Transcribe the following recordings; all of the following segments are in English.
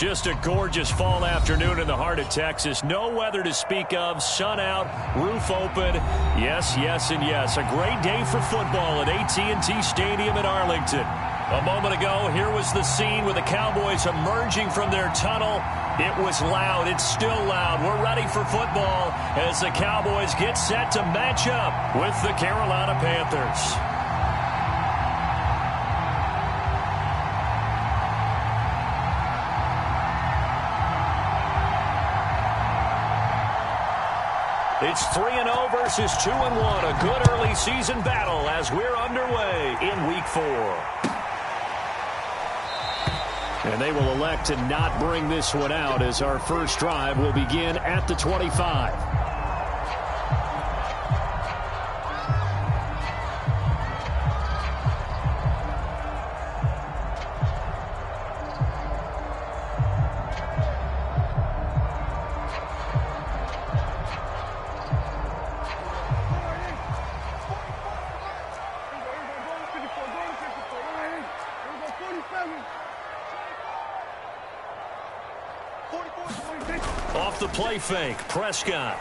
Just a gorgeous fall afternoon in the heart of Texas. No weather to speak of. Sun out, roof open. Yes, yes, and yes. A great day for football at AT&T Stadium in Arlington. A moment ago, here was the scene with the Cowboys emerging from their tunnel. It was loud. It's still loud. We're ready for football as the Cowboys get set to match up with the Carolina Panthers. It's 3-0 versus 2-1. A good early season battle as we're underway in Week 4. And they will elect to not bring this one out as our first drive will begin at the 25. Off the play fake, Prescott.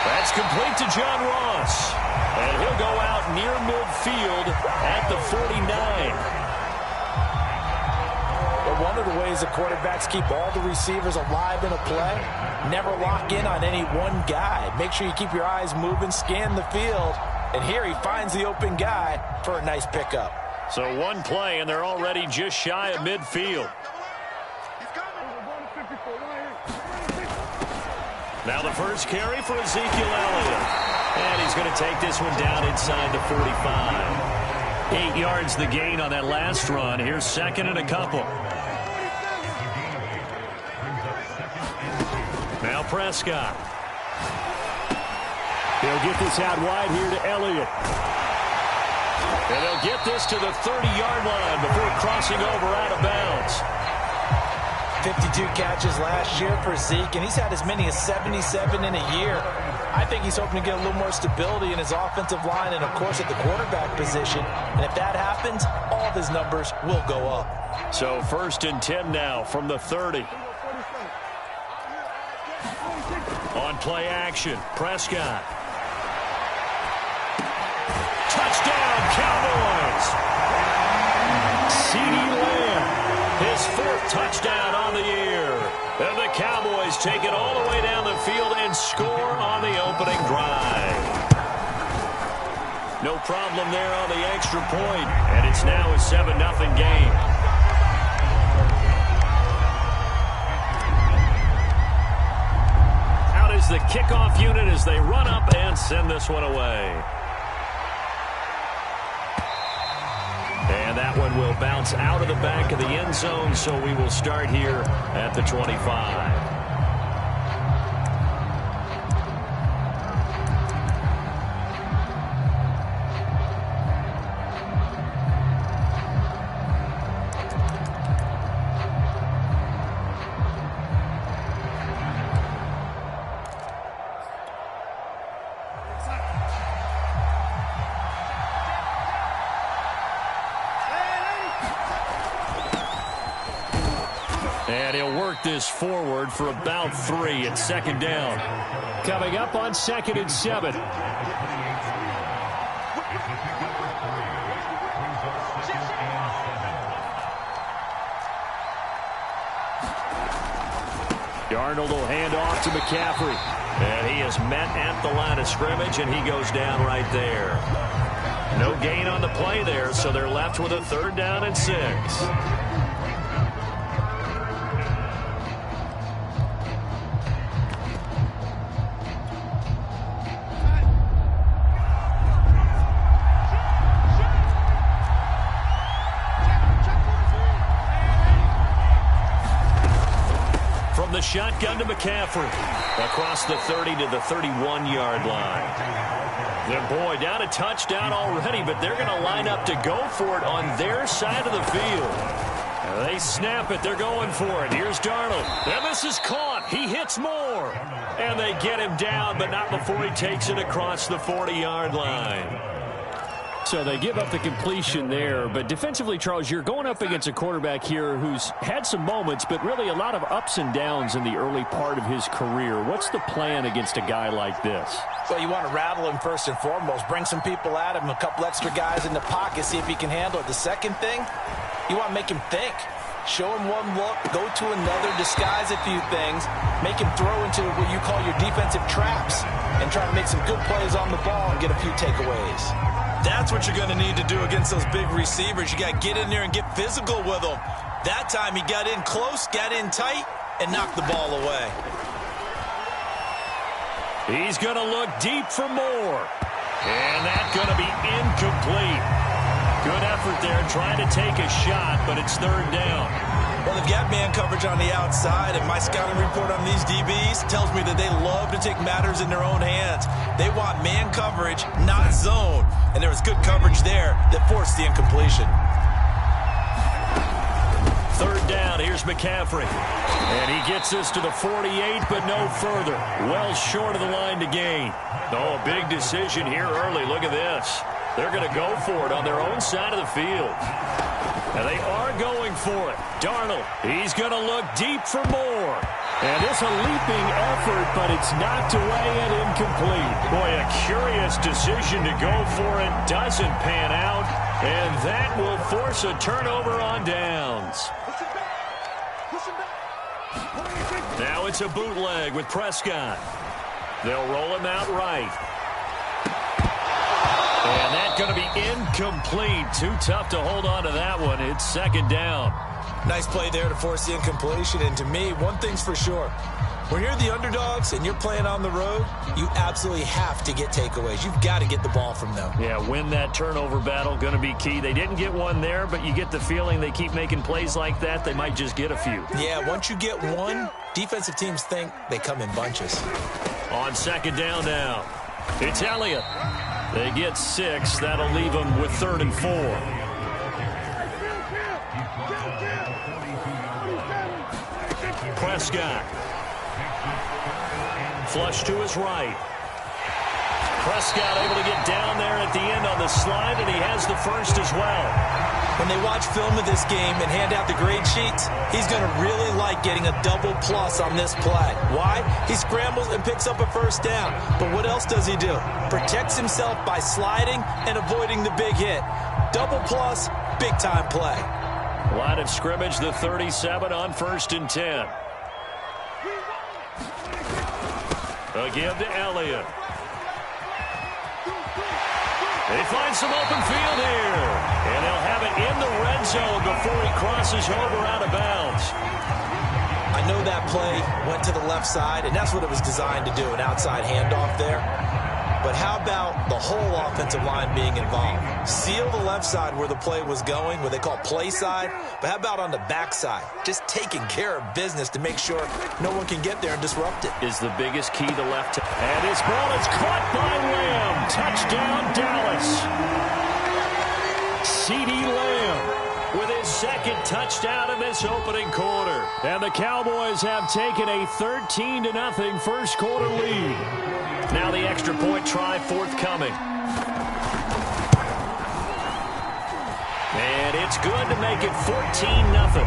That's complete to John Ross. And he'll go out near midfield at the 49. But one of the ways the quarterbacks keep all the receivers alive in a play, never lock in on any one guy. Make sure you keep your eyes moving, scan the field. And here he finds the open guy for a nice pickup. So one play, and they're already just shy of midfield. Now the first carry for Ezekiel Elliott. And he's going to take this one down inside the 45. 8 yards the gain on that last run. Here's second and a couple. Now Prescott. He'll get this out wide here to Elliott. And they'll get this to the 30-yard line before crossing over out of bounds. 52 catches last year for Zeke, and he's had as many as 77 in a year. I think he's hoping to get a little more stability in his offensive line and, of course, at the quarterback position. And if that happens, all of his numbers will go up. So 1st and 10 now from the 30. On play action, Prescott. Touchdown, Cowboys! CeeDee Lamb, his 4th touchdown on the year. And the Cowboys take it all the way down the field and score on the opening drive. No problem there on the extra point, and it's now a 7-0 game. Out is the kickoff unit as they run up and send this one away. And that one will bounce out of the back of the end zone, so we will start here at the 25. And he'll work this forward for about 3 at 2nd down. Coming up on 2nd and 7. Darnold will hand off to McCaffrey. And he is met at the line of scrimmage, and he goes down right there. No gain on the play there, so they're left with a 3rd down and 6. The shotgun to McCaffrey across the 30 to the 31-yard line. And boy, down a touchdown already, but they're going to line up to go for it on their side of the field. They snap it. They're going for it. Here's Darnold. And this is caught. He hits more. And they get him down, but not before he takes it across the 40-yard line. So they give up the completion there. But defensively, Charles, you're going up against a quarterback here who's had some moments, but really a lot of ups and downs in the early part of his career. What's the plan against a guy like this? Well, you want to rattle him first and foremost. Bring some people at him, a couple extra guys in the pocket, see if he can handle it. The second thing, you want to make him think. Show him one look, go to another, disguise a few things, make him throw into what you call your defensive traps, and try to make some good plays on the ball and get a few takeaways. That's what you're going to need to do against those big receivers. You got to get in there and get physical with them. That time he got in close, got in tight, and knocked the ball away. He's going to look deep for more. And that's going to be incomplete. Good effort there trying to take a shot, but it's third down. Well, they've got man coverage on the outside, and my scouting report on these DBs tells me that they love to take matters in their own hands. They want man coverage, not zone. And there was good coverage there that forced the incompletion. Third down, here's McCaffrey. And he gets this to the 48, but no further. Well short of the line to gain. Oh, a big decision here early. Look at this. They're going to go for it on their own side of the field. And they are going for it. Darnold, he's going to look deep for more. And it's a leaping effort, but it's knocked away and incomplete. Boy, a curious decision to go for it. Doesn't pan out. And that will force a turnover on downs. Now it's a bootleg with Prescott. They'll roll him out right. And that's going to be incomplete. Too tough to hold on to that one. It's second down. Nice play there to force the incompletion. And to me, one thing's for sure. When you're the underdogs and you're playing on the road, you absolutely have to get takeaways. You've got to get the ball from them. Yeah, win that turnover battle, going to be key. They didn't get one there, but you get the feeling they keep making plays like that, they might just get a few. Yeah, once you get one, defensive teams think they come in bunches. On second down now, it's Elliott. They get 6. That'll leave them with 3rd and 4. Prescott. Flush to his right. Prescott able to get down there at the end on the slide, and he has the first as well. When they watch film of this game and hand out the grade sheets, he's going to really like getting a double plus on this play. Why? He scrambles and picks up a first down. But what else does he do? Protects himself by sliding and avoiding the big hit. Double plus, big-time play. Line of scrimmage, the 37 on 1st and 10. Again to Elliott. They find some open field here. And they'll have it in the red zone before he crosses over out of bounds. I know that play went to the left side, and that's what it was designed to do, an outside handoff there. But how about the whole offensive line being involved? Seal the left side where the play was going, what they call play side. But how about on the back side? Just taking care of business to make sure no one can get there and disrupt it. Is the biggest key the left. And his ball is caught by Lamb. Touchdown, Dallas. CeeDee Lamb with his 2nd touchdown in this opening quarter. And the Cowboys have taken a 13-0 first quarter lead. Now the extra point try forthcoming. And it's good to make it 14-0.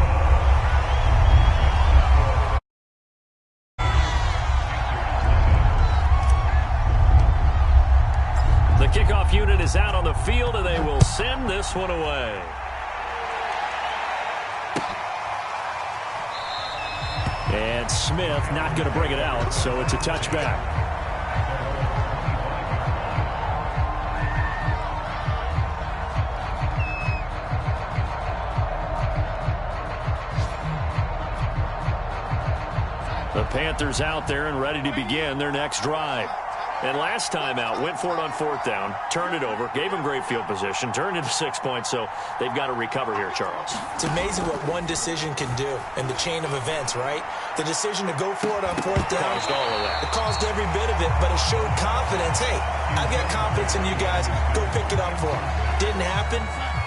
The kickoff unit is out on the field, and they will send this one away. And Smith not going to bring it out, so it's a touchback. The Panthers out there and ready to begin their next drive. And last time out, went for it on 4th down, turned it over, gave them great field position, turned into 6 points, so they've got to recover here, Charles. It's amazing what one decision can do in the chain of events, right? The decision to go for it on 4th down. Caused all of that. It caused every bit of it, but it showed confidence. Hey, I've got confidence in you guys. Go pick it up for them. Didn't happen.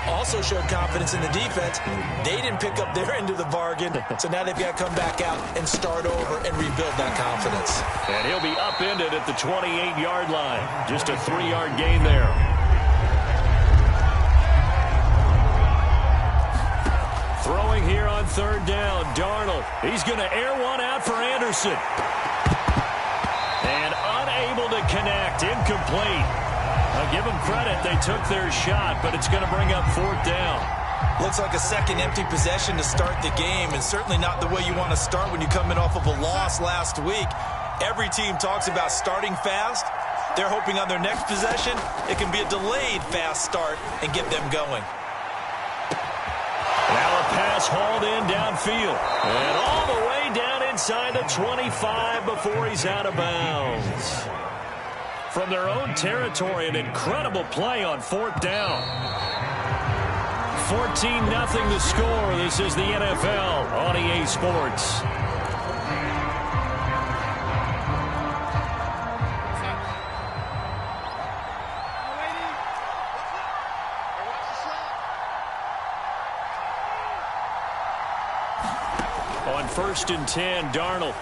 Also showed confidence in the defense. They didn't pick up their end of the bargain, so now they've got to come back out and start over and rebuild that confidence. And he'll be upended at the 28-yard line. Just a 3-yard gain there. Throwing here on third down, Darnold. He's going to air one out for Anderson. And unable to connect, incomplete. I'll give them credit, they took their shot, but it's going to bring up fourth down. Looks like a second empty possession to start the game, and certainly not the way you want to start when you come in off of a loss last week. Every team talks about starting fast. They're hoping on their next possession, it can be a delayed fast start and get them going. Now a pass hauled in downfield. And all the way down inside the 25 before he's out of bounds. From their own territory, an incredible play on fourth down. 14-0 the score. This is the NFL on EA Sports. On 1st and 10, Darnold.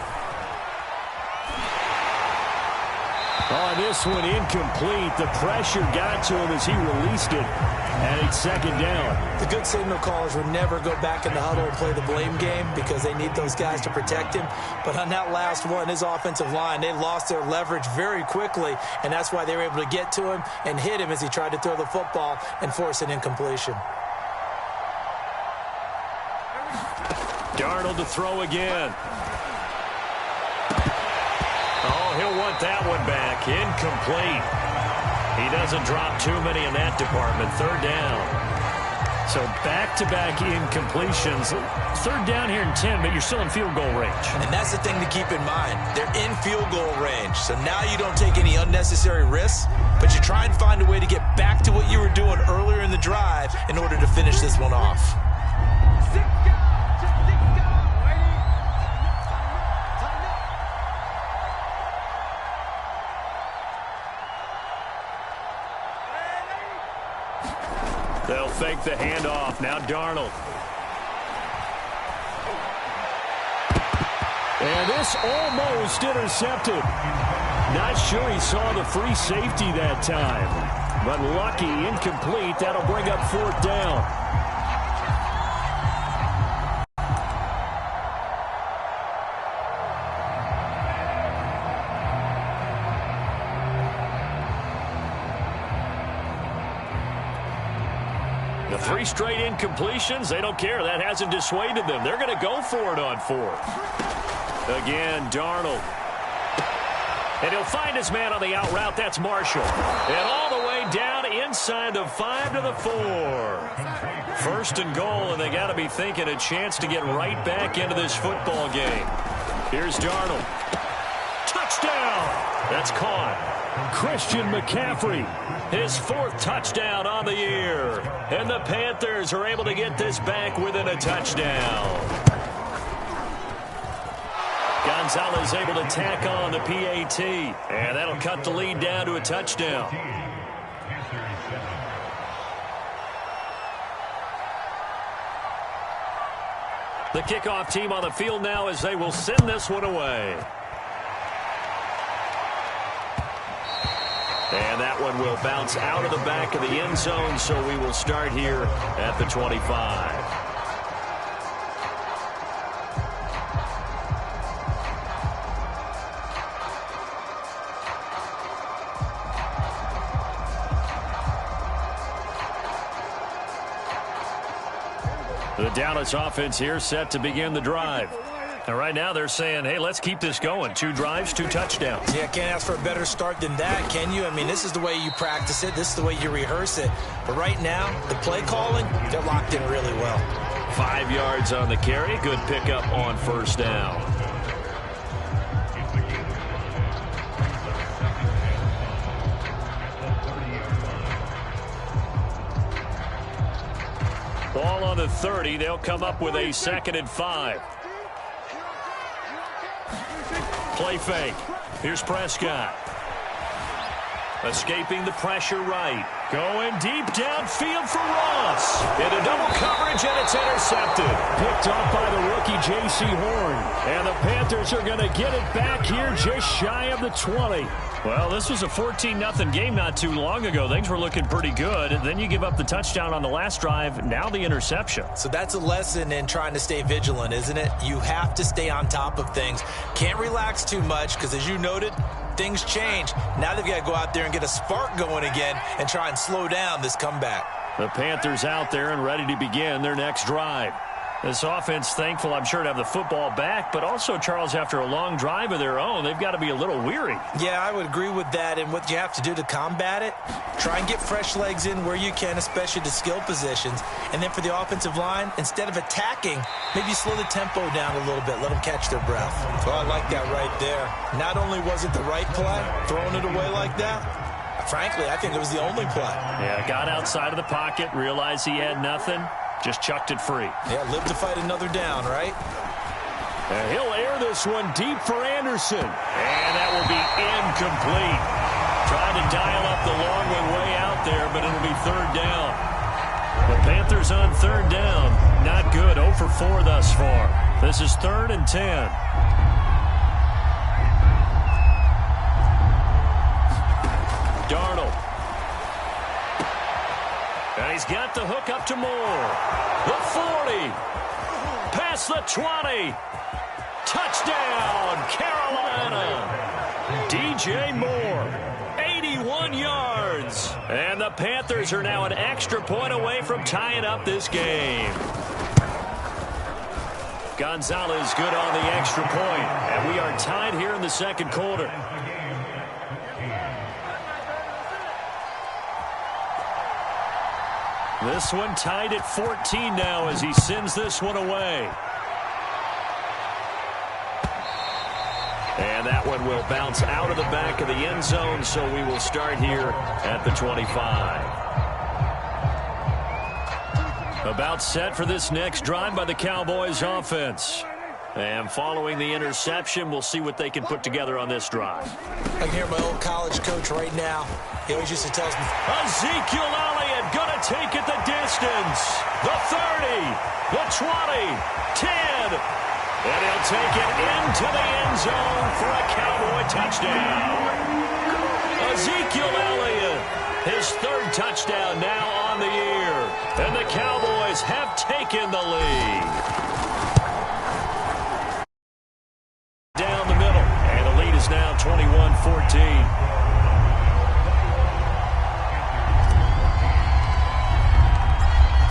On this one, incomplete. The pressure got to him as he released it. And it's second down. The good signal callers would never go back in the huddle and play the blame game because they need those guys to protect him. But on that last one, his offensive line, they lost their leverage very quickly, and that's why they were able to get to him and hit him as he tried to throw the football and force an incompletion. Darnold to throw again. Oh, he'll want that one back. Incomplete. He doesn't drop too many in that department. Third down. So back-to-back incompletions. Third down here in 10, but you're still in field goal range. And that's the thing to keep in mind. They're in field goal range. So now you don't take any unnecessary risks, but you try and find a way to get back to what you were doing earlier in the drive in order to finish this one off. They'll fake the handoff. Now Darnold. And this almost intercepted. Not sure he saw the free safety that time. But lucky, incomplete. That'll bring up fourth down. The 3 straight incompletions, they don't care. That hasn't dissuaded them. They're going to go for it on fourth. Again, Darnold. And he'll find his man on the out route. That's Marshall. And all the way down inside the 5 to the 4. 1st and goal, and they got to be thinking a chance to get right back into this football game. Here's Darnold. Touchdown! That's caught. Christian McCaffrey, his 4th touchdown on the year. And the Panthers are able to get this back within a touchdown. Gonzalez able to tack on the PAT. And that'll cut the lead down to a touchdown. The kickoff team on the field now as they will send this one away. And that one will bounce out of the back of the end zone, so we will start here at the 25. The Dallas offense here set to begin the drive. And right now they're saying, hey, let's keep this going. 2 drives, 2 touchdowns. Yeah, can't ask for a better start than that, can you? I mean, this is the way you practice it. This is the way you rehearse it. But right now, the play calling, they're locked in really well. 5 yards on the carry. Good pickup on 1st down. Ball on the 30. They'll come up with a 2nd and 5. Play fake. Here's Prescott. Escaping the pressure right. Going deep downfield for Ross. Into double coverage, and it's intercepted. Picked off by the rookie J.C. Horn. And the Panthers are going to get it back here just shy of the 20. Well, this was a 14-0 game not too long ago. Things were looking pretty good. Then you give up the touchdown on the last drive. Now the interception. So that's a lesson in trying to stay vigilant, isn't it? You have to stay on top of things. Can't relax too much because, as you noted, things change. Now they've got to go out there and get a spark going again and try and slow down this comeback. The Panthers out there and ready to begin their next drive. This offense, thankful, I'm sure, to have the football back, but also, Charles, after a long drive of their own, they've got to be a little weary. Yeah, I would agree with that, and what you have to do to combat it, try and get fresh legs in where you can, especially to skill positions, and then for the offensive line, instead of attacking, maybe slow the tempo down a little bit, let them catch their breath. Well, I like that right there. Not only was it the right play, throwing it away like that, frankly, I think it was the only play. Yeah, got outside of the pocket, realized he had nothing. Just chucked it free. Yeah, live to fight another down, right? And he'll air this one deep for Anderson. And that will be incomplete. Trying to dial up the long way out there, but it'll be third down. The Panthers on third down. Not good. 0 for 4 thus far. This is 3rd and 10. Darnold. And he's got the hook up to Moore. The 40. Past the 20. Touchdown, Carolina. DJ Moore. 81 yards. And the Panthers are now an extra point away from tying up this game. Gonzalez good on the extra point. And we are tied here in the second quarter. This one tied at 14 now as he sends this one away. And that one will bounce out of the back of the end zone, so we will start here at the 25. About set for this next drive by the Cowboys offense. And following the interception, we'll see what they can put together on this drive. I can hear my old college coach right now. He always used to tell me, Ezekiel Elliott gonna take it the distance. The 30, the 20, 10. And he'll take it into the end zone for a Cowboy touchdown. Ezekiel Elliott, his 3rd touchdown now on the year. And the Cowboys have taken the lead. Down the middle, and the lead is now 21-14.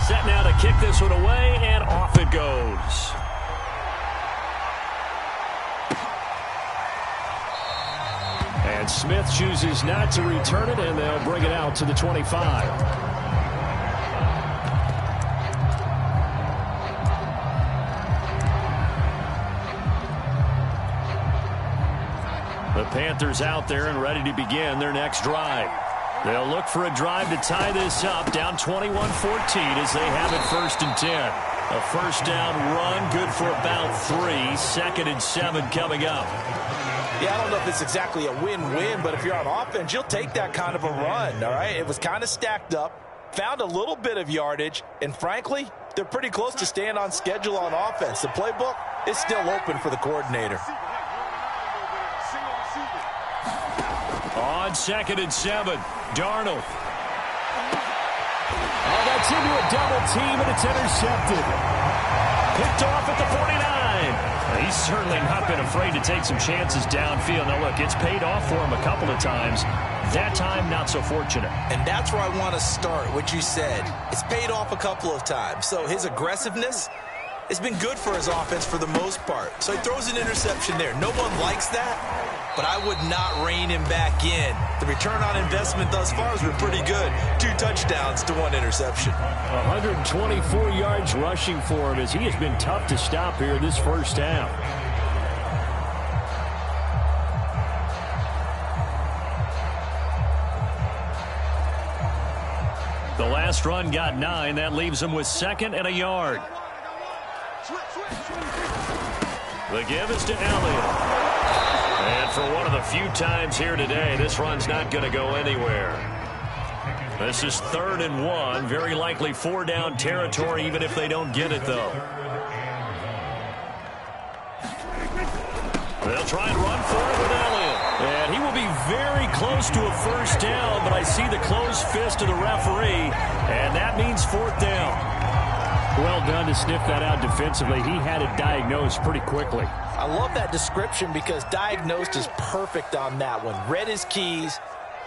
Set now to kick this one away, and off it goes. And Smith chooses not to return it, and they'll bring it out to the 25. The Panthers out there and ready to begin their next drive. They'll look for a drive to tie this up, down 21-14 as they have it 1st and 10. A first down run, good for about 3. 2nd and 7 coming up. Yeah, I don't know if it's exactly a win-win, but if you're on offense, you'll take that kind of a run, all right? It was kind of stacked up, found a little bit of yardage, and frankly, they're pretty close to staying on schedule on offense. The playbook is still open for the coordinator. On 2nd and 7, Darnold. Oh, that's into a double team, and it's intercepted. Picked off at the 49. He's certainly not been afraid to take some chances downfield. Now, look, it's paid off for him a couple of times. That time, not so fortunate. And that's where I want to start, what you said. It's paid off a couple of times. So his aggressiveness has been good for his offense for the most part. So he throws an interception there. No one likes that, but I would not rein him back in. The return on investment thus far has been pretty good. 2 touchdowns to 1 interception. 124 yards rushing for him as he has been tough to stop here this first half. The last run got 9. That leaves him with 2nd and a yard. The give is to Elliott. And for one of the few times here today, this run's not going to go anywhere. This is 3rd and 1. Very likely 4-down territory, even if they don't get it, though. They'll try and run for it with Elliott. And he will be very close to a 1st down, but I see the closed fist of the referee, and that means 4th down. Well done to sniff that out defensively. He had it diagnosed pretty quickly. I love that description because diagnosed is perfect on that one. Read his keys,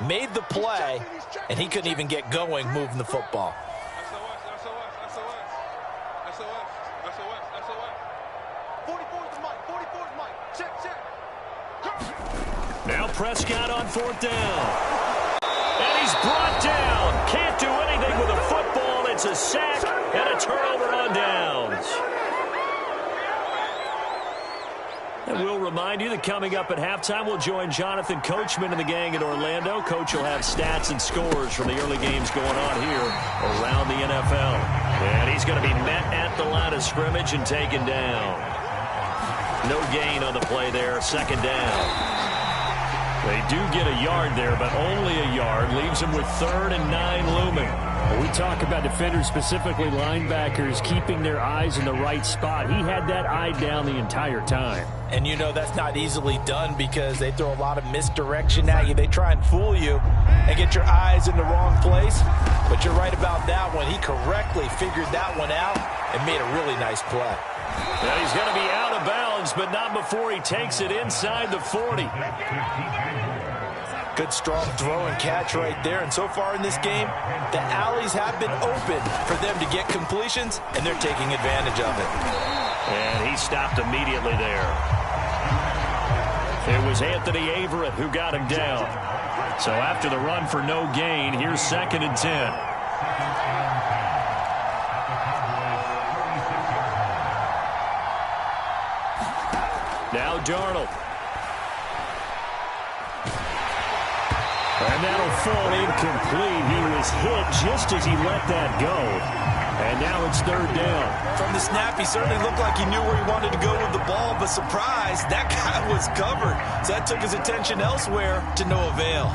made the play, and he couldn't even get going moving the football. Now Prescott on 4th down. And he's brought down. Can't do anything with a football. It's a sack and a turnover on downs. And we'll remind you that coming up at halftime, we'll join Jonathan Coachman and the gang in Orlando. Coach will have stats and scores from the early games going on here around the NFL. And he's going to be met at the line of scrimmage and taken down. No gain on the play there, 2nd down. They do get a yard there, but only a yard. Leaves them with 3rd and 9 looming. When we talk about defenders, specifically linebackers, keeping their eyes in the right spot. He had that eye down the entire time. And you know that's not easily done because they throw a lot of misdirection at you. They try and fool you and get your eyes in the wrong place. But you're right about that one. He correctly figured that one out and made a really nice play. Now he's going to be out of bounds, but not before he takes it inside the 40. Good strong throw and catch right there. And so far in this game, the alleys have been open for them to get completions, and they're taking advantage of it. And he stopped immediately there. It was Anthony Averett who got him down. So after the run for no gain, here's 2nd and 10. Now Darnold. And that'll fall incomplete. He was hit just as he let that go. And now it's 3rd down. From the snap, he certainly looked like he knew where he wanted to go with the ball, but surprise, that guy was covered. So that took his attention elsewhere to no avail.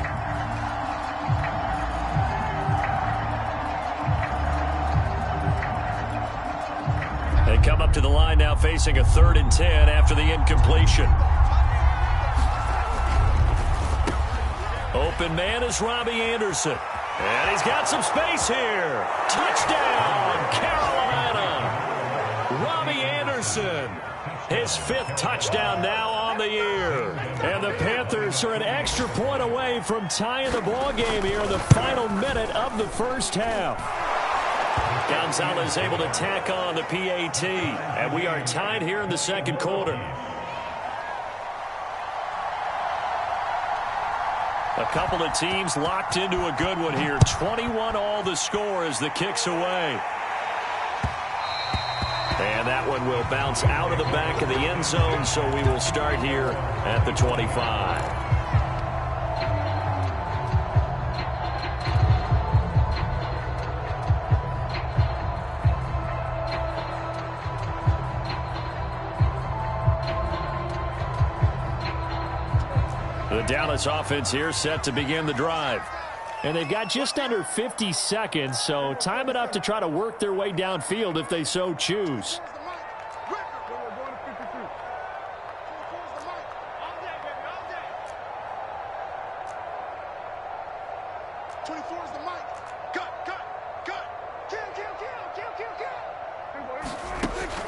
They come up to the line now facing a 3rd and 10 after the incompletion. Open man is Robbie Anderson. And he's got some space here. Touchdown, Carolina. Robbie Anderson. His 5th touchdown now on the year. And the Panthers are an extra point away from tying the ball game here in the final minute of the 1st half. Gonzalez able to tack on the PAT. And we are tied here in the 2nd quarter. A couple of teams locked into a good one here. 21 all the score as the kick's away. And that one will bounce out of the back of the end zone, so we will start here at the 25. The Dallas offense here set to begin the drive. And they've got just under 50 seconds, so time enough to try to work their way downfield if they so choose.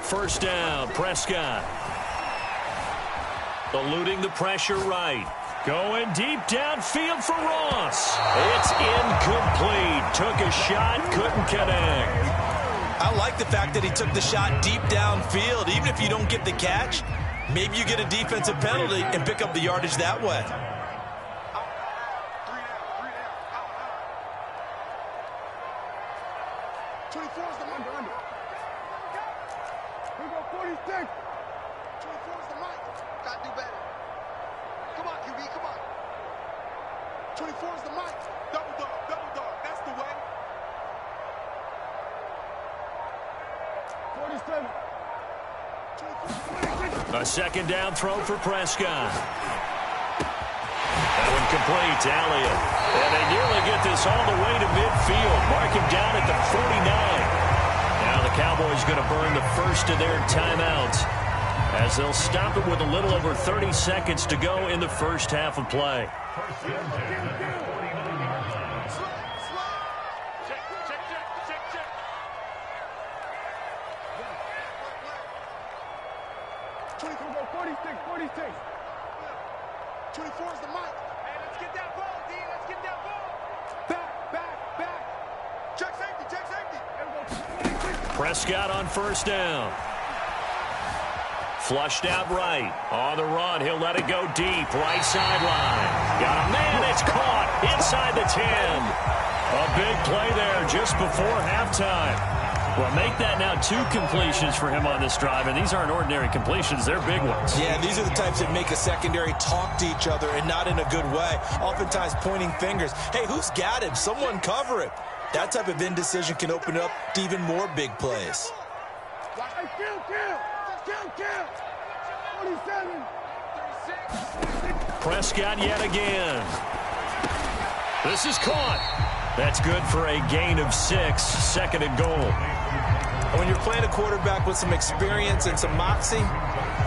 First down, Prescott. Eluding the pressure right. Going deep downfield for Ross. It's incomplete. Took a shot, couldn't connect. I like the fact that he took the shot deep downfield. Even if you don't get the catch, maybe you get a defensive penalty and pick up the yardage that way. A second down throw for Prescott. That one complete to Elliott. And they nearly get this all the way to midfield. field. Mark him down at the 49. Now the Cowboys going to burn the first of their timeouts as they'll stop it with a little over 30 seconds to go in the first half of play. Prescott on first down. Flushed out right. On the run, he'll let it go deep. Right sideline. Got a man, it's caught inside the 10. A big play there just before halftime. Well, make that now 2 completions for him on this drive, and these aren't ordinary completions. They're big ones. Yeah, these are the types that make a secondary talk to each other and not in a good way. Oftentimes pointing fingers. Hey, who's got him? Someone cover him. That type of indecision can open up to even more big plays. Prescott yet again. This is caught. That's good for a gain of 6. Second and goal. When you're playing a quarterback with some experience and some moxie,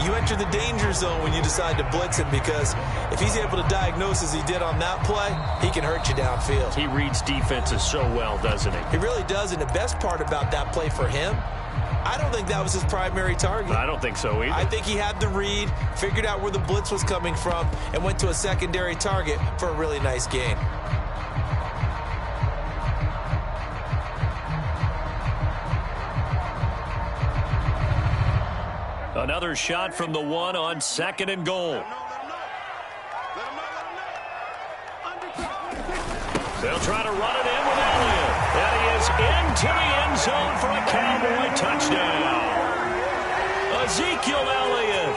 you enter the danger zone when you decide to blitz him, because if he's able to diagnose as he did on that play, he can hurt you downfield. He reads defenses so well, doesn't he? He really does, and the best part about that play for him, I don't think that was his primary target. I don't think so either. I think he had the read, figured out where the blitz was coming from, and went to a secondary target for a really nice gain. Another shot from the 1 on second and goal. They'll try to run it in with Elliott. And he is into the end zone for a Cowboy touchdown. Ezekiel Elliott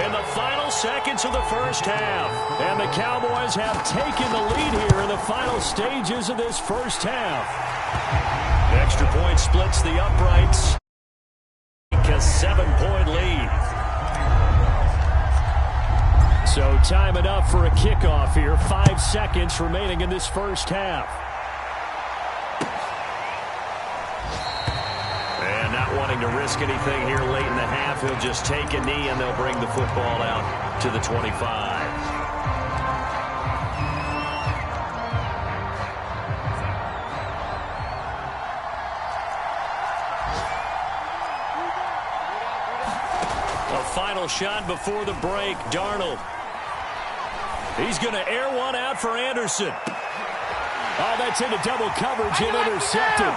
in the final seconds of the first half. And the Cowboys have taken the lead here in the final stages of this first half. The extra point splits the uprights. A 7-point lead. So time enough for a kickoff here. 5 seconds remaining in this first half. And not wanting to risk anything here late in the half, he'll just take a knee and they'll bring the football out to the 25. Final shot before the break. Darnold. He's going to air one out for Anderson. Oh, that's into double coverage and intercepted.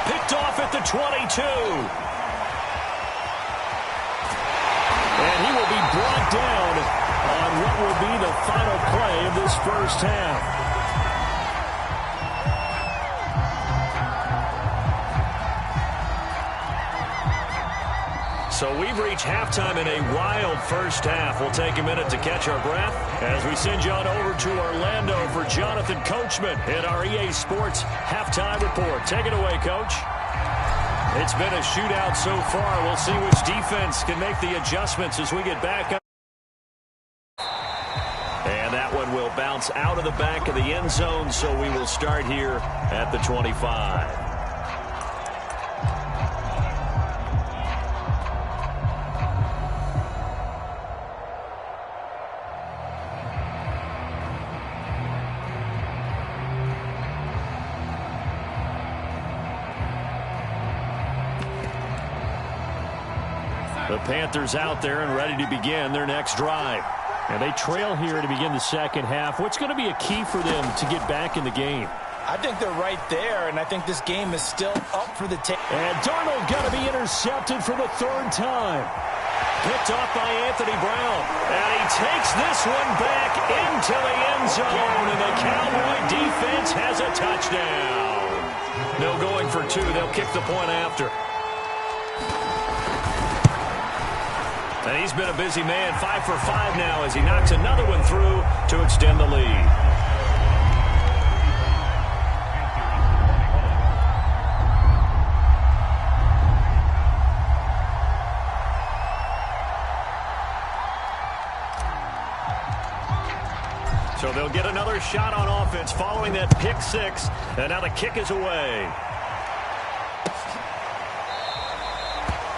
Picked off at the 22. And he will be brought down on what will be the final play of this first half. So we've reached halftime in a wild first half. We'll take a minute to catch our breath as we send you on over to Orlando for Jonathan Coachman in our EA Sports Halftime Report. Take it away, Coach. It's been a shootout so far. We'll see which defense can make the adjustments as we get back up. And that one will bounce out of the back of the end zone, so we will start here at the 25. The Panthers out there and ready to begin their next drive. And they trail here to begin the second half. What's going to be a key for them to get back in the game? I think they're right there, and I think this game is still up for the take. And Darnold going to be intercepted for the 3rd time. Picked off by Anthony Brown. And he takes this one back into the end zone. And the Cowboy defense has a touchdown. No going for 2. They'll kick the point after. And he's been a busy man, 5 for 5 now as he knocks another one through to extend the lead. So they'll He'll get another shot on offense following that pick six. And now the kick is away.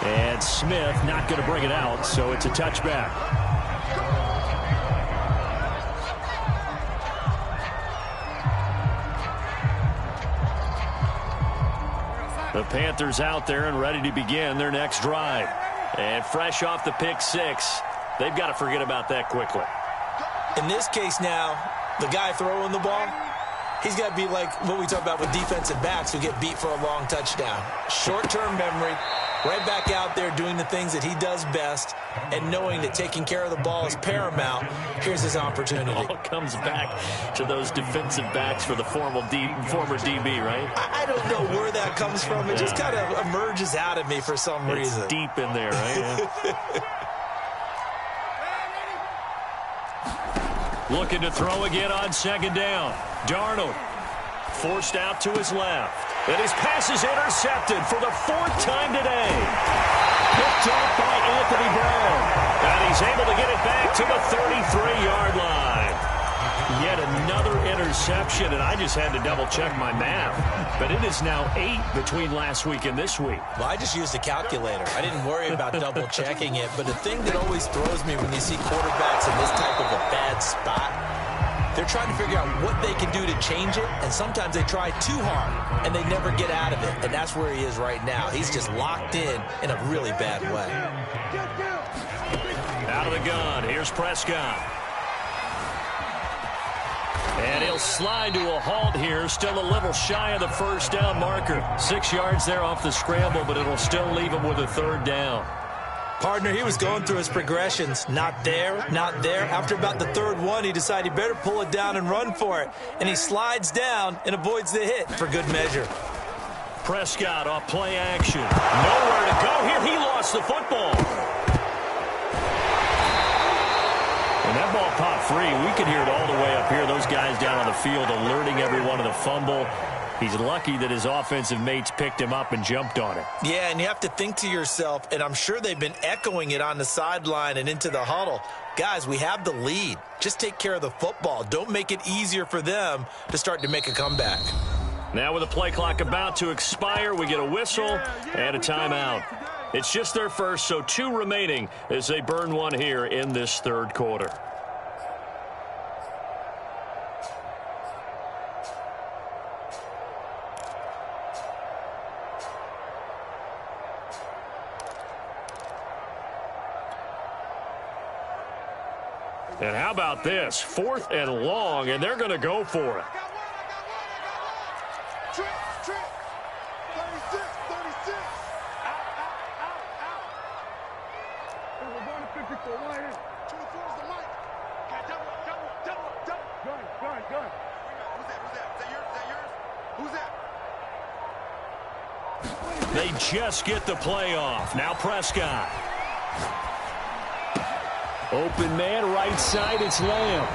And Smith not going to bring it out, so it's a touchback. The Panthers out there and ready to begin their next drive. And fresh off the pick six, they've got to forget about that quickly. In this case now, the guy throwing the ball, he's got to be like what we talk about with defensive backs who get beat for a long touchdown. Short-term memory, right back out there doing the things that he does best, and knowing that taking care of the ball is paramount. Here's his opportunity. It all comes back to those defensive backs for the former DB, right? I don't know where that comes from. It just kind of emerges out of me for some reason. It's deep in there, right? Yeah. Looking to throw again on second down. Darnold forced out to his left. And his pass is intercepted for the fourth time today. Picked off by Anthony Brown. And he's able to get it back to the 33-yard line. Yet another interception, and I just had to double-check my math. But it is now 8 between last week and this week. Well, I just used a calculator. I didn't worry about double-checking it. But the thing that always throws me when you see quarterbacks in this type of a bad spot, they're trying to figure out what they can do to change it, and sometimes they try too hard, and they never get out of it. And that's where he is right now. He's just locked in a really bad way. Out of the gun, here's Prescott. And he'll slide to a halt here, still a little shy of the first down marker. 6 yards there off the scramble, but it'll still leave him with a third down. Partner, he was going through his progressions. Not there, not there. After about the third one, he decided he better pull it down and run for it. And he slides down and avoids the hit for good measure. Prescott off play action. Nowhere to go here. He lost the football. And that ball popped free. We could hear it all the way up here. Those guys down on the field alerting everyone of the fumble. He's lucky that his offensive mates picked him up and jumped on it. Yeah, and you have to think to yourself, and I'm sure they've been echoing it on the sideline and into the huddle. Guys, we have the lead. Just take care of the football. Don't make it easier for them to start to make a comeback. Now with the play clock about to expire, we get a whistle and a timeout. It's just their first, so 2 remaining as they burn one here in this third quarter. And how about this? 4th and long, and they're going to go for it. Trip. 36. Out. We're going to 54. One in. 24 is the mic. Okay, double. Gun. Who's that? Is that yours? Who's that? They just get the play off. Now Prescott. Open man, right side, it's Lamb.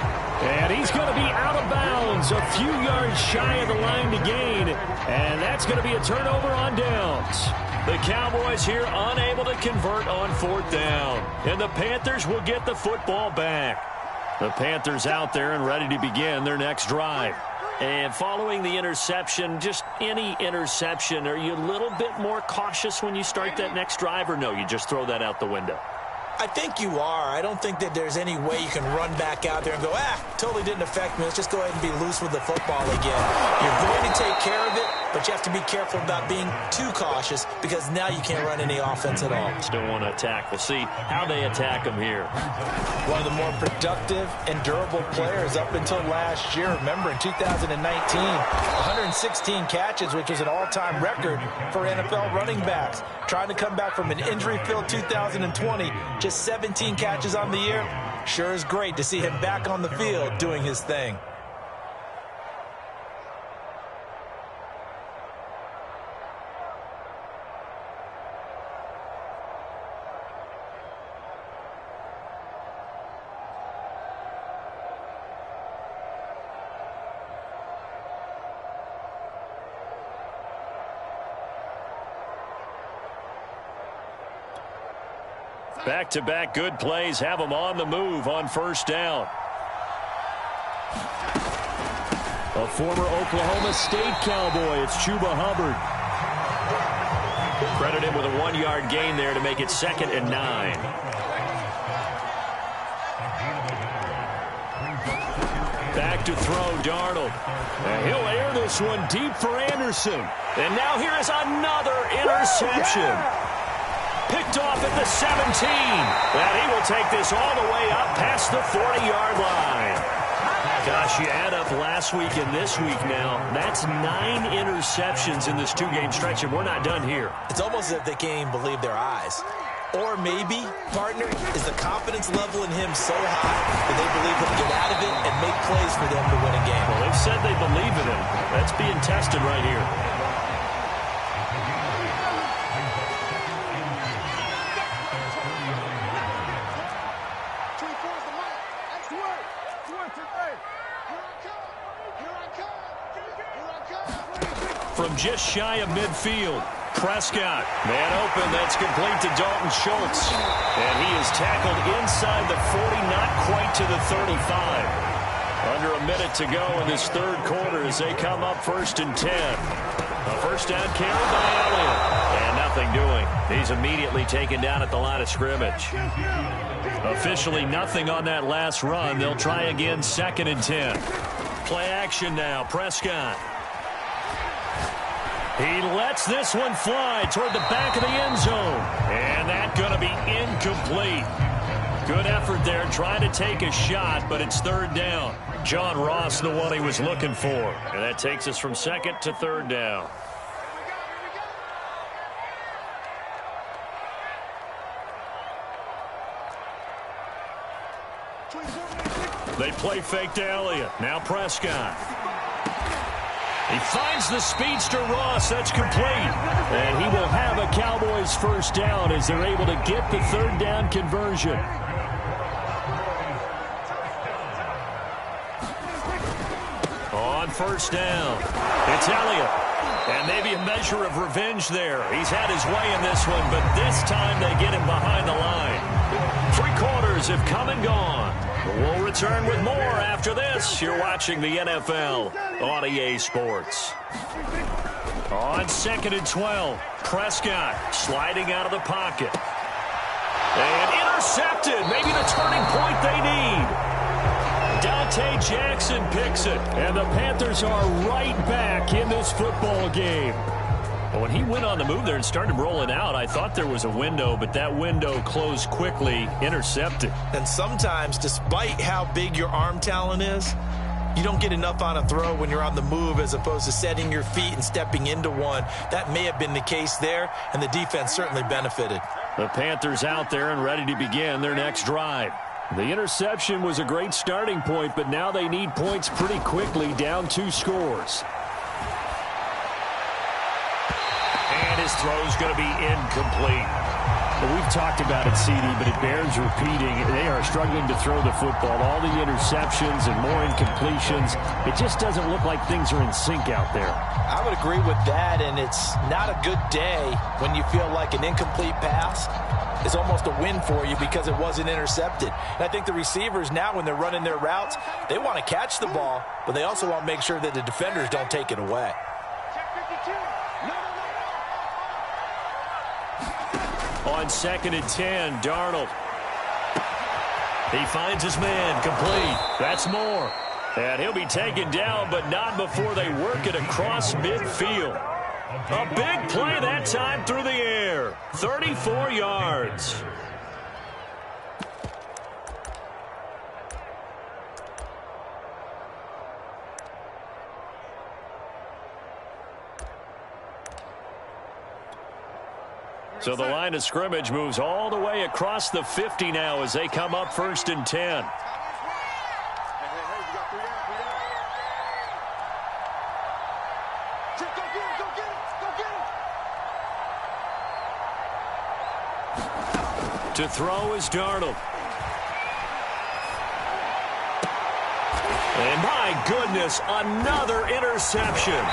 And he's going to be out of bounds, a few yards shy of the line to gain. And that's going to be a turnover on downs. The Cowboys here unable to convert on 4th down. And the Panthers will get the football back. The Panthers out there and ready to begin their next drive. And following the interception, just any interception, are you a little bit more cautious when you start that next drive, or no, you just throw that out the window? I think you are. I don't think that there's any way you can run back out there and go, totally didn't affect me. Let's just go ahead and be loose with the football again. You're going to take care of it, but you have to be careful about being too cautious because now you can't run any offense at all. Still want to attack. We'll see how they attack them here. One of the more productive and durable players up until last year. Remember, in 2019, 116 catches, which was an all-time record for NFL running backs. Trying to come back from an injury-filled 2020, just 17 catches on the year. Sure is great to see him back on the field doing his thing. Back-to-back good plays have them on the move on 1st down. A former Oklahoma State Cowboy. It's Chuba Hubbard. Credit him with a 1-yard gain there to make it 2nd and 9. Back to throw, Darnold. And he'll air this one deep for Anderson. And now here is another interception. Picked off at the 17. And he will take this all the way up past the 40-yard line. Gosh, you add up last week and this week now. That's 9 interceptions in this 2-game stretch, and we're not done here. It's almost as if they can't even believe their eyes. Or maybe, partner, is the confidence level in him so high that they believe he'll get out of it and make plays for them to win a game. Well, they've said they believe in him. That's being tested right here. From just shy of midfield, Prescott. Man open, that's complete to Dalton Schultz. And he is tackled inside the 40, not quite to the 35. Under a minute to go in this third quarter as they come up 1st and 10. A first down carry by Elliott. And nothing doing. He's immediately taken down at the line of scrimmage. Officially nothing on that last run. They'll try again 2nd and 10. Play action now, Prescott. He lets this one fly toward the back of the end zone. And that's going to be incomplete. Good effort there trying to take a shot, but it's 3rd down. John Ross, the one he was looking for. And that takes us from 2nd to 3rd down. They play fake to Elliott. Now Prescott. He finds the speedster Ross. That's complete. And he will have a Cowboys first down as they're able to get the 3rd down conversion. On 1st down, it's Elliott. And maybe a measure of revenge there. He's had his way in this one, but this time they get him behind the line. 3 quarters have come and gone. We'll return with more after this. You're watching the NFL on EA Sports. On 2nd and 12, Prescott sliding out of the pocket. And intercepted. Maybe the turning point they need. Dante Jackson picks it. And the Panthers are right back in this football game. When he went on the move there and started rolling out, I thought there was a window, but that window closed quickly, intercepted. And sometimes, despite how big your arm talent is, you don't get enough on a throw when you're on the move as opposed to setting your feet and stepping into one. That may have been the case there, and the defense certainly benefited. The Panthers out there and ready to begin their next drive. The interception was a great starting point, but now they need points pretty quickly, down 2 scores. And his throw is going to be incomplete. Well, we've talked about it, CD, but it bears repeating. They are struggling to throw the football. All the interceptions and more incompletions. It just doesn't look like things are in sync out there. I would agree with that, and it's not a good day when you feel like an incomplete pass is almost a win for you because it wasn't intercepted. And I think the receivers now, when they're running their routes, they want to catch the ball, but they also want to make sure that the defenders don't take it away. On 2nd and 10, Darnold. He finds his man, complete. That's more. And he'll be taken down, but not before they work it across midfield. A big play that time through the air. 34 yards. So the line of scrimmage moves all the way across the 50 now as they come up 1st and 10. To throw is Darnold. And my goodness, another interception.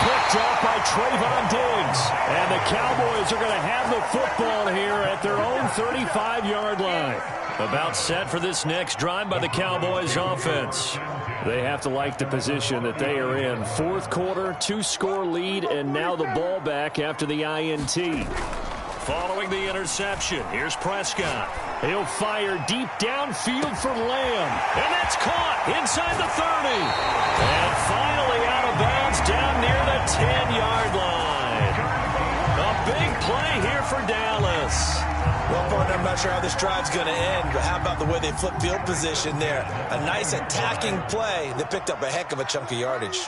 Picked up by Trayvon Diggs. And the Cowboys are going to have the football here at their own 35-yard line. About set for this next drive by the Cowboys offense. They have to like the position that they are in. Fourth quarter, 2-score lead, and now the ball back after the INT. Following the interception, here's Prescott. He'll fire deep downfield for Lamb. And that's caught inside the 30. And finally out of bounds down near the 10-yard line. A big play here for Dallas. Well, partner, I'm not sure how this drive's going to end, but how about the way they flip field position there? A nice attacking play that picked up a heck of a chunk of yardage.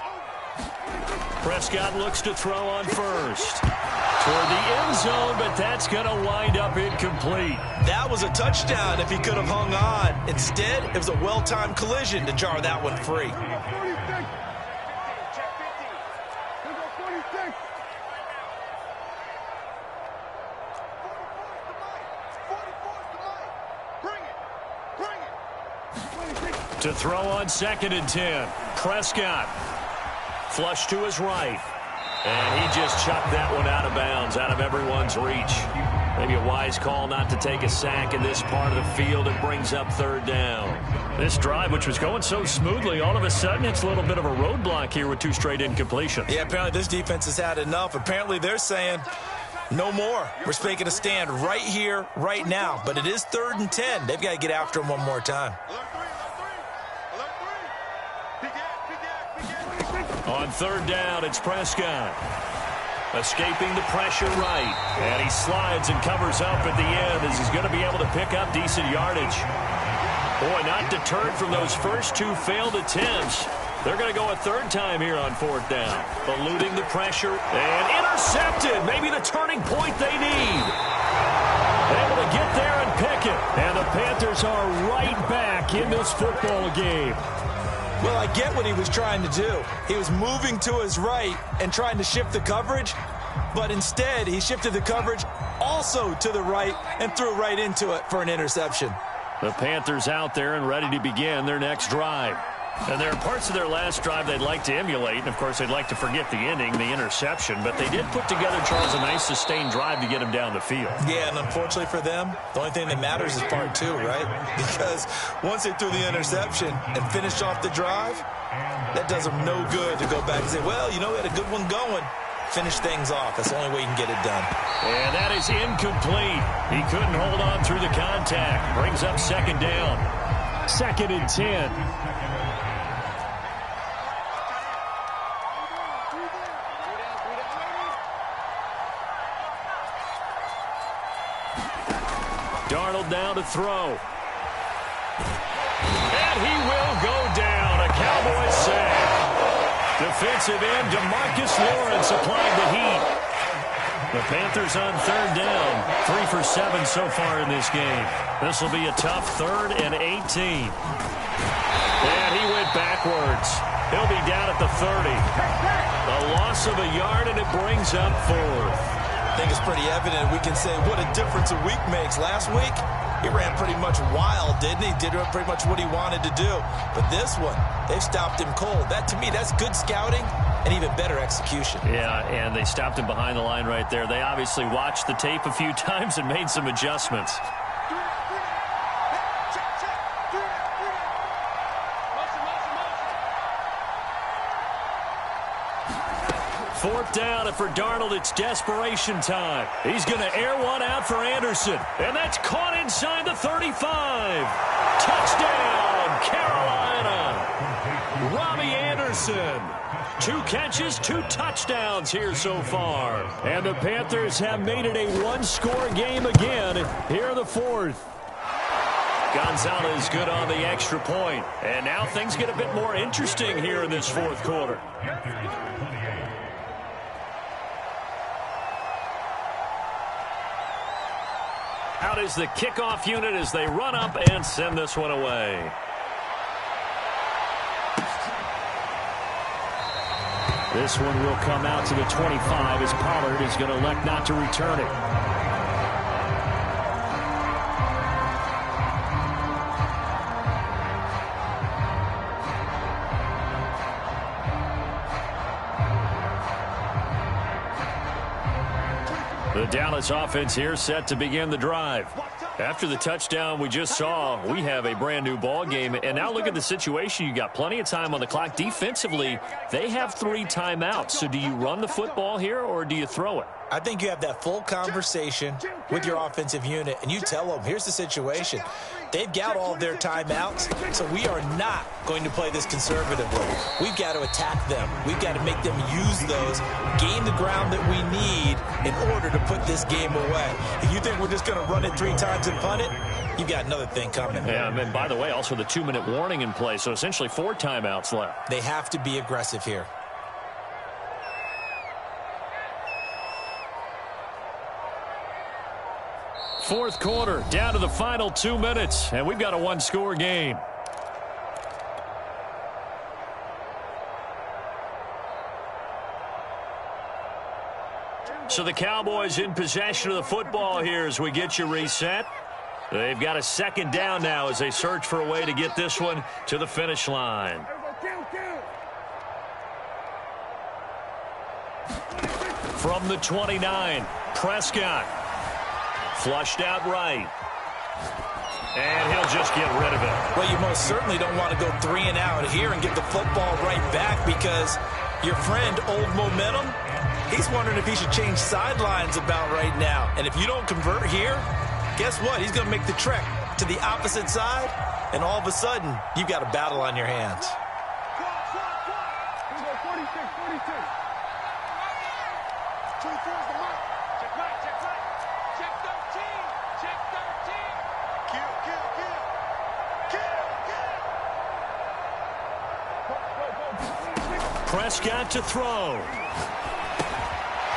Prescott looks to throw on first. Toward the end zone, but that's going to wind up incomplete. That was a touchdown if he could have hung on. Instead, it was a well-timed collision to jar that one free. To throw on 2nd and 10. Prescott. Flush to his right. And he just chucked that one out of bounds, out of everyone's reach. Maybe a wise call not to take a sack in this part of the field. It brings up 3rd down. This drive, which was going so smoothly, all of a sudden it's a little bit of a roadblock here with 2 straight incompletions. Yeah, apparently this defense has had enough. Apparently they're saying no more. We're making a stand right here, right now. But it is 3rd and 10. They've got to get after him one more time. On 3rd down, it's Prescott. Escaping the pressure right. And he slides and covers up at the end as he's going to be able to pick up decent yardage. Boy, not deterred from those first 2 failed attempts. They're going to go a 3rd time here on 4th down. Eluding the pressure and intercepted. Maybe the turning point they need. Able to get there and pick it. And the Panthers are right back in this football game. Well, I get what he was trying to do. He was moving to his right and trying to shift the coverage, but instead he shifted the coverage also to the right and threw right into it for an interception. The Panthers out there and ready to begin their next drive. And there are parts of their last drive they'd like to emulate, and of course they'd like to forget the ending, the interception, but they did put together, Charles, a nice sustained drive to get him down the field. Yeah, and unfortunately for them, the only thing that matters is part 2, right? Because once they threw the interception and finished off the drive, that does them no good to go back and say, well, you know, we had a good one going. Finish things off. That's the only way you can get it done. And that is incomplete. He couldn't hold on through the contact. Brings up 2nd down. 2nd and 10. Darnold now to throw. And he will go down. A Cowboys sack. Defensive end DeMarcus Lawrence applying the heat. The Panthers on 3rd down. 3 for 7 so far in this game. This will be a tough 3rd and 18. And he went backwards. He'll be down at the 30. A loss of a yard, and it brings up 4th. I think it's pretty evident. We can say what a difference a week makes. Last week, he ran pretty much wild, didn't he? Did pretty much what he wanted to do. But this one, they've stopped him cold. That, to me, that's good scouting and even better execution. Yeah, and they stopped him behind the line right there. They obviously watched the tape a few times and made some adjustments. 4th down, and for Darnold, it's desperation time. He's going to air one out for Anderson, and that's caught inside the 35. Touchdown, Carolina. Robbie Anderson. 2 catches, 2 touchdowns here so far. And the Panthers have made it a 1-score game again here in the 4th. Gonzalez good on the extra point. And now things get a bit more interesting here in this 4th quarter. Out is the kickoff unit as they run up and send this one away. This one will come out to the 25 as Pollard is going to elect not to return it. The Dallas offense here set to begin the drive. After the touchdown we just saw, we have a brand new ball game. And now look at the situation. You got plenty of time on the clock. Defensively, they have 3 timeouts. So do you run the football here or do you throw it? I think you have that full conversation with your offensive unit, and you tell them, here's the situation. They've got all their timeouts, so we are not going to play this conservatively. We've got to attack them. We've got to make them use those, gain the ground that we need in order to put this game away. If you think we're just going to run it 3 times and punt it, you've got another thing coming. Yeah, and by the way, also the 2-minute warning in play, so essentially 4 timeouts left. They have to be aggressive here. Fourth quarter, down to the final 2 minutes, and we've got a 1-score game. So the Cowboys in possession of the football here as we get you reset. They've got a 2nd down now as they search for a way to get this one to the finish line. From the 29, Prescott. Flushed out right. And he'll just get rid of it. Well, you most certainly don't want to go 3 and out here and get the football right back because your friend, Old Momentum, he's wondering if he should change sidelines about right now. And if you don't convert here, guess what? He's going to make the trek to the opposite side, and all of a sudden, you've got a battle on your hands. 46. 2 towards the mark. Check right. Check 13. Check 13. Kill. Prescott to throw.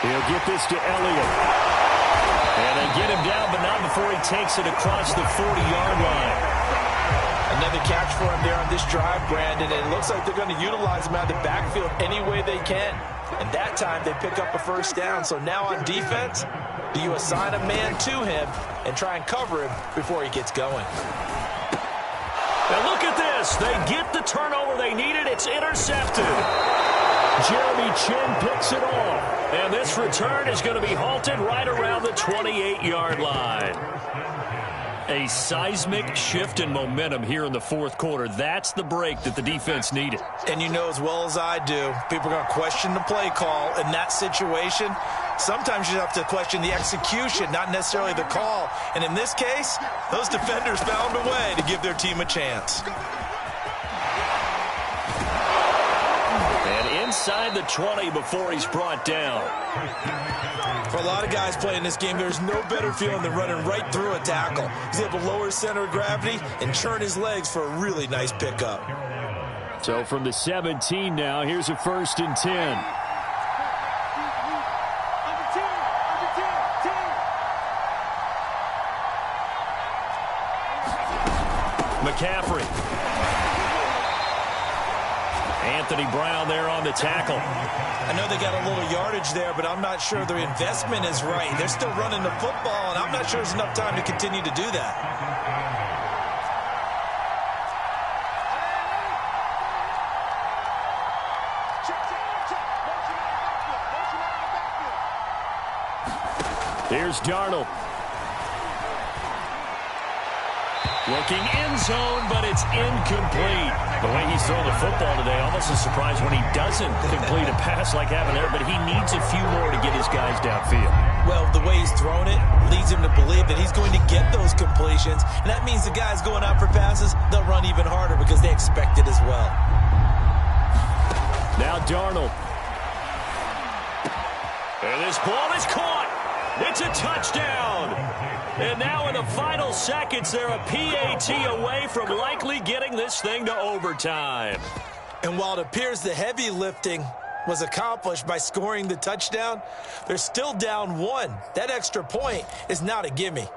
He'll get this to Elliott. And they get him down, but not before he takes it across the 40-yard line. Another catch for him there on this drive, Brandon, and it looks like they're going to utilize him out of the backfield any way they can. And that time they pick up a 1st down. So now on defense, do you assign a man to him and try and cover him before he gets going? And look at this. They get the turnover they needed. It's intercepted. Jeremy Chin picks it off. And this return is going to be halted right around the 28-yard line. A seismic shift in momentum here in the 4th quarter. That's the break that the defense needed. And you know as well as I do, people are going to question the play call in that situation. Sometimes you have to question the execution, not necessarily the call. And in this case, those defenders found a way to give their team a chance. And inside the 20 before he's brought down. For a lot of guys playing this game, there's no better feeling than running right through a tackle. He's able to lower his center of gravity and churn his legs for a really nice pickup. So from the 17 now, here's a 1st and 10. McCaffrey. Anthony Brown there on the tackle. I know they got a little yardage there, but I'm not sure their investment is right. They're still running the football, and I'm not sure there's enough time to continue to do that. Here's Darnold. Looking end zone, but it's incomplete. The way he's throwing the football today, almost a surprise when he doesn't complete a pass like having there, but he needs a few more to get his guys downfield. Well, the way he's thrown it leads him to believe that he's going to get those completions, and that means the guys going out for passes, they'll run even harder because they expect it as well. Now Darnold. And this ball is caught. It's a touchdown. And now in the final seconds, they're a PAT away from likely getting this thing to overtime. And while it appears the heavy lifting was accomplished by scoring the touchdown, they're still down 1. That extra point is not a gimme.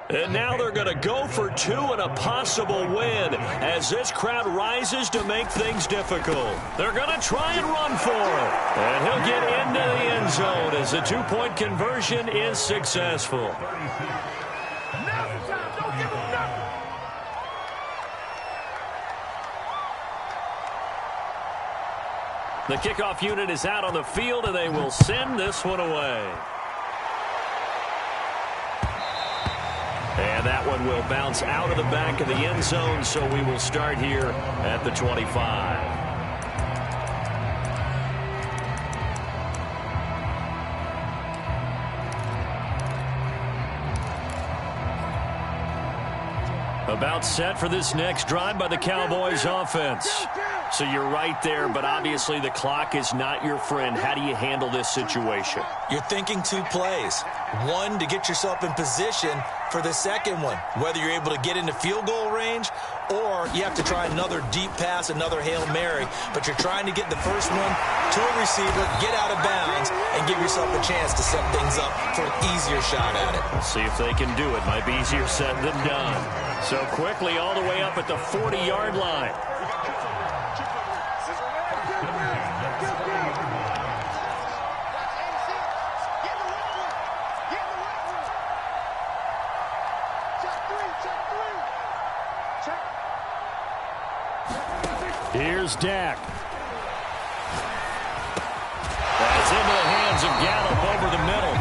And now they're going to go for 2 and a possible win as this crowd rises to make things difficult. They're going to try and run for it. And he'll get into the end zone as the 2-point conversion is successful. The kickoff unit is out on the field, and they will send this one away. And that one will bounce out of the back of the end zone, so we will start here at the 25. About set for this next drive by the Cowboys offense. So you're right there, but obviously the clock is not your friend. How do you handle this situation? You're thinking 2 plays. One, to get yourself in position for the second one, whether you're able to get into field goal range or you have to try another deep pass, another Hail Mary. But you're trying to get the first one to a receiver, get out of bounds, and give yourself a chance to set things up for an easier shot at it. We'll see if they can do it. Might be easier said than done. So quickly all the way up at the 40-yard line. Here's Dak. That's into the hands of Gallup over the middle.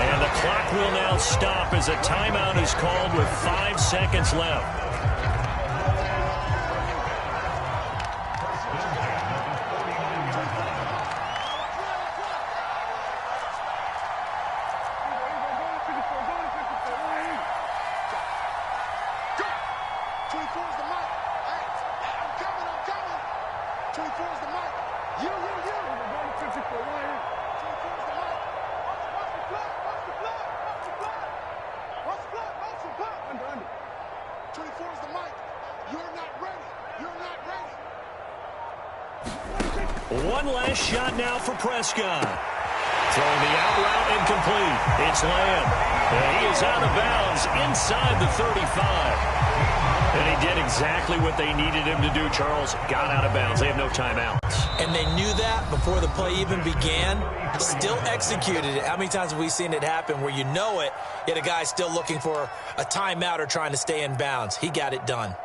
And the clock will now stop as a timeout is called with 5 seconds left. One last shot now for Prescott. Throwing the out route incomplete. It's Lamb. And he is out of bounds inside the 35. And he did exactly what they needed him to do, Charles. Got out of bounds. They have no timeouts. And they knew that before the play even began. Still executed it. How many times have we seen it happen where you know it, yet a guy's still looking for a timeout or trying to stay in bounds? He got it done.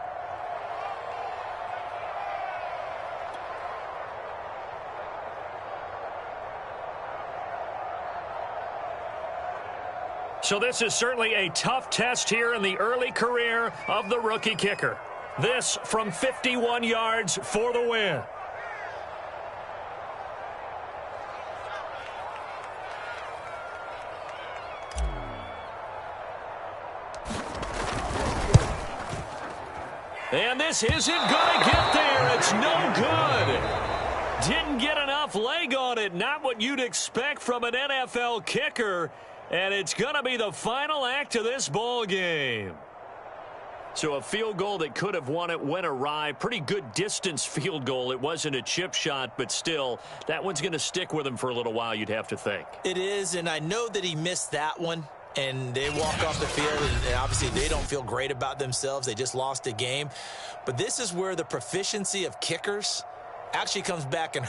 So this is certainly a tough test here in the early career of the rookie kicker. This from 51 yards for the win. And this isn't going to get there. It's no good. Didn't get enough leg on it. Not what you'd expect from an NFL kicker. And it's going to be the final act of this ball game. So a field goal that could have won it went awry. Pretty good distance field goal. It wasn't a chip shot, but still, that one's going to stick with him for a little while, you'd have to think. It is, and I know that he missed that one. And they walk off the field, and obviously they don't feel great about themselves. They just lost a game. But this is where the proficiency of kickers actually comes back and